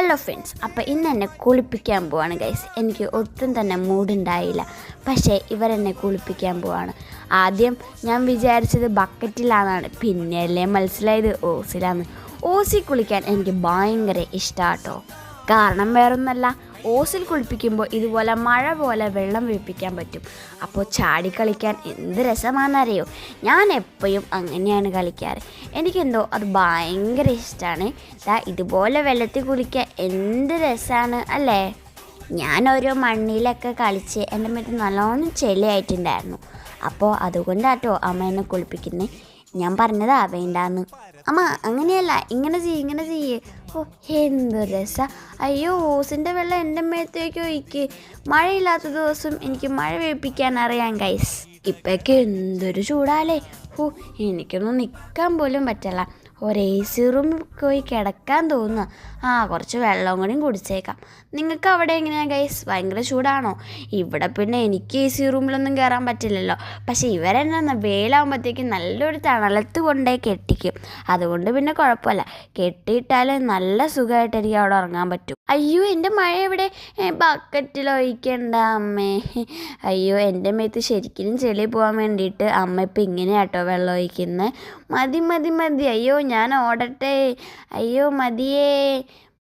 Hello friends, അപ്പോൾ ഇന്ന് എന്നെ കുളിപ്പിക്കാൻ പോവാണ് ഗൈസ്. എനിക്ക് ഒട്ടും തന്നെ മൂഡുണ്ടായില്ല, പക്ഷേ ഇവരെന്നെ കുളിപ്പിക്കാൻ പോവാണ്. ആദ്യം ഞാൻ വിചാരിച്ചത് ബക്കറ്റിലാണെന്നാണ്, പിന്നെയല്ലേ മനസ്സിലായത് ഓസിലാന്ന്. ഓസി കുളിക്കാൻ എനിക്ക് ഭയങ്കര ഇഷ്ടമാട്ടോ. കാരണം വേറൊന്നല്ല, ഓസിൽ കുളിപ്പിക്കുമ്പോൾ ഇതുപോലെ മഴ പോലെ വെള്ളം വീഴ്പ്പിക്കാൻ പറ്റും. അപ്പോൾ ചാടി കളിക്കാൻ എന്ത് രസമാണെന്നറിയോ. ഞാൻ എപ്പോഴും അങ്ങനെയാണ് കളിക്കാറ്. എനിക്കെന്തോ അത് ഭയങ്കര ഇഷ്ടമാണ്. ഇതുപോലെ വെള്ളത്തിൽ കുളിക്കാൻ എന്ത് രസമാണ് അല്ലേ. ഞാൻ ഓരോ മണ്ണിലൊക്കെ കളിച്ച് എൻ്റെ മേത്ത് നല്ലോണം ചെളിയായിട്ടുണ്ടായിരുന്നു. അപ്പോൾ അതുകൊണ്ടാട്ടോ അമ്മ എന്നെ കുളിപ്പിക്കുന്നത്. ഞാൻ പറഞ്ഞതാ വേണ്ടാന്ന്. അമ്മ അങ്ങനെയല്ല, ഇങ്ങനെ ചെയ്യ്. ഓ എന്ത് രസം. അയ്യോ, ഓസിൻ്റെ വെള്ളം എൻ്റെ മേത്തേക്ക് ഒഴിക്ക്. മഴയില്ലാത്ത ദിവസം എനിക്ക് മഴ വേപ്പിക്കാൻ അറിയാം ഗൈസ്. ഇപ്പൊക്കെ എന്തൊരു ചൂടാലേ. ഓ എനിക്കൊന്നും നിൽക്കാൻ പോലും പറ്റില്ല. ഒരു AC റൂമിൽ പോയി കിടക്കാൻ തോന്നുക. കുറച്ച് വെള്ളം കൂടിയും കുടിച്ചേക്കാം. നിങ്ങൾക്ക് അവിടെ എങ്ങനെയാണ് ഗൈസ്? ഭയങ്കര ചൂടാണോ? ഇവിടെ പിന്നെ എനിക്ക് AC റൂമിലൊന്നും കയറാൻ പറ്റില്ലല്ലോ. പക്ഷേ ഇവരെന്നാ വേലാകുമ്പോഴത്തേക്കും നല്ലൊരു തണലത്ത് കൊണ്ടേ കെട്ടിക്കും. അതുകൊണ്ട് പിന്നെ കുഴപ്പമില്ല. കെട്ടിയിട്ടാൽ നല്ല സുഖമായിട്ട് എനിക്ക് അവിടെ ഉറങ്ങാൻ പറ്റും. അയ്യോ, എൻ്റെ മഴ എവിടെ? ബക്കറ്റിൽ ഒഴിക്കണ്ട അമ്മേ. അയ്യോ, എൻ്റെ മേത്ത് ശരിക്കും ചെളി പോകാൻ വേണ്ടിയിട്ട് അമ്മ ഇപ്പം ഇങ്ങനെയാട്ടോ വെള്ളം ഒഴിക്കുന്നത്. മതി. അയ്യോ ഞാൻ ഓടട്ടെ. അയ്യോ മതിയേ.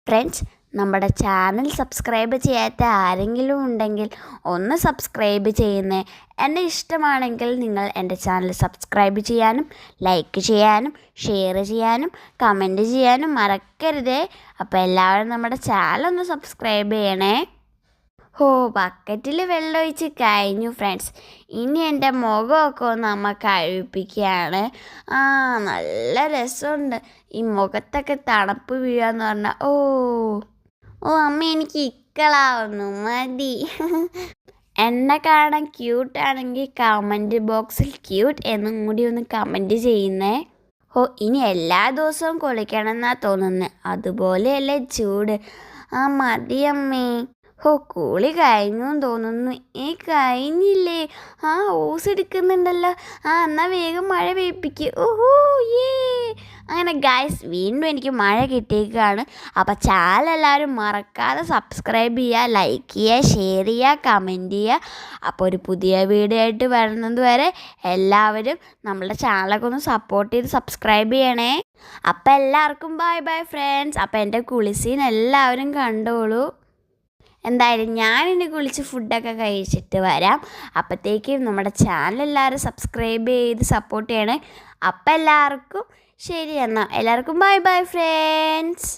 ഫ്രണ്ട്സ്, നമ്മുടെ ചാനൽ സബ്സ്ക്രൈബ് ചെയ്യാത്ത ആരെങ്കിലും ഉണ്ടെങ്കിൽ ഒന്ന് സബ്സ്ക്രൈബ് ചെയ്യുന്നേ. എന്നെ ഇഷ്ടമാണെങ്കിൽ നിങ്ങൾ എൻ്റെ ചാനൽ സബ്സ്ക്രൈബ് ചെയ്യാനും ലൈക്ക് ചെയ്യാനും ഷെയർ ചെയ്യാനും കമൻറ്റ് ചെയ്യാനും മറക്കരുതേ. അപ്പോൾ എല്ലാവരും നമ്മുടെ ചാനൽ ഒന്ന് സബ്സ്ക്രൈബ് ചെയ്യണേ. ബക്കറ്റിൽ വെള്ളമൊഴിച്ച് കഴിഞ്ഞു ഫ്രണ്ട്സ്. ഇനി എൻ്റെ മുഖമൊക്കെ ഒന്ന് അമ്മ കഴിപ്പിക്കുകയാണ്. നല്ല രസമുണ്ട്. ഈ മുഖത്തൊക്കെ തണുപ്പ് വീഴാന്ന് പറഞ്ഞാൽ അമ്മ എനിക്ക് ഇക്കളാവുന്നു, മതി. എന്നെ കാണാൻ ക്യൂട്ടാണെങ്കിൽ കമൻറ്റ് ബോക്സിൽ ക്യൂട്ട് എന്നും കൂടി ഒന്ന് കമൻറ്റ് ചെയ്യുന്നേ. ഇനി എല്ലാ ദിവസവും കുളിക്കണമെന്നാണ് തോന്നുന്നത്. അതുപോലെയല്ലേ ചൂട്. മതിയമ്മേ. കുളി കഴിഞ്ഞു തോന്നുന്നു. കഴിഞ്ഞില്ലേ? ഓസ് എടുക്കുന്നുണ്ടല്ലോ. എന്നാൽ വേഗം മഴ പെയ്പ്പിക്ക്. അങ്ങനെ ഗൈസ്, വീണ്ടും എനിക്ക് മഴ കിട്ടിയേക്കാണ്. അപ്പോൾ ചാനൽ എല്ലാവരും മറക്കാതെ സബ്സ്ക്രൈബ് ചെയ്യുക, ലൈക്ക് ചെയ്യുക, ഷെയർ ചെയ്യുക, കമൻറ്റ് ചെയ്യുക. അപ്പോൾ ഒരു പുതിയ വീഡിയോ ആയിട്ട് വരുന്നത് വരെ എല്ലാവരും നമ്മളുടെ ചാനലൊക്കെ ഒന്ന് സപ്പോർട്ട് ചെയ്ത് സബ്സ്ക്രൈബ് ചെയ്യണേ. അപ്പോൾ എല്ലാവർക്കും ബൈ ഫ്രണ്ട്സ്. അപ്പോൾ എൻ്റെ കുളിസീൻ എല്ലാവരും കണ്ടോളൂ. എന്തായാലും ഞാനിനി കുളിച്ച് ഫുഡൊക്കെ കഴിച്ചിട്ട് വരാം. അപ്പോഴത്തേക്കും നമ്മുടെ ചാനൽ എല്ലാവരും സബ്സ്ക്രൈബ് ചെയ്ത് സപ്പോർട്ട് ചെയ്യണേ. അപ്പം എല്ലാവർക്കും ശരി. എന്നാൽ എല്ലാവർക്കും ബൈ ഫ്രണ്ട്സ്.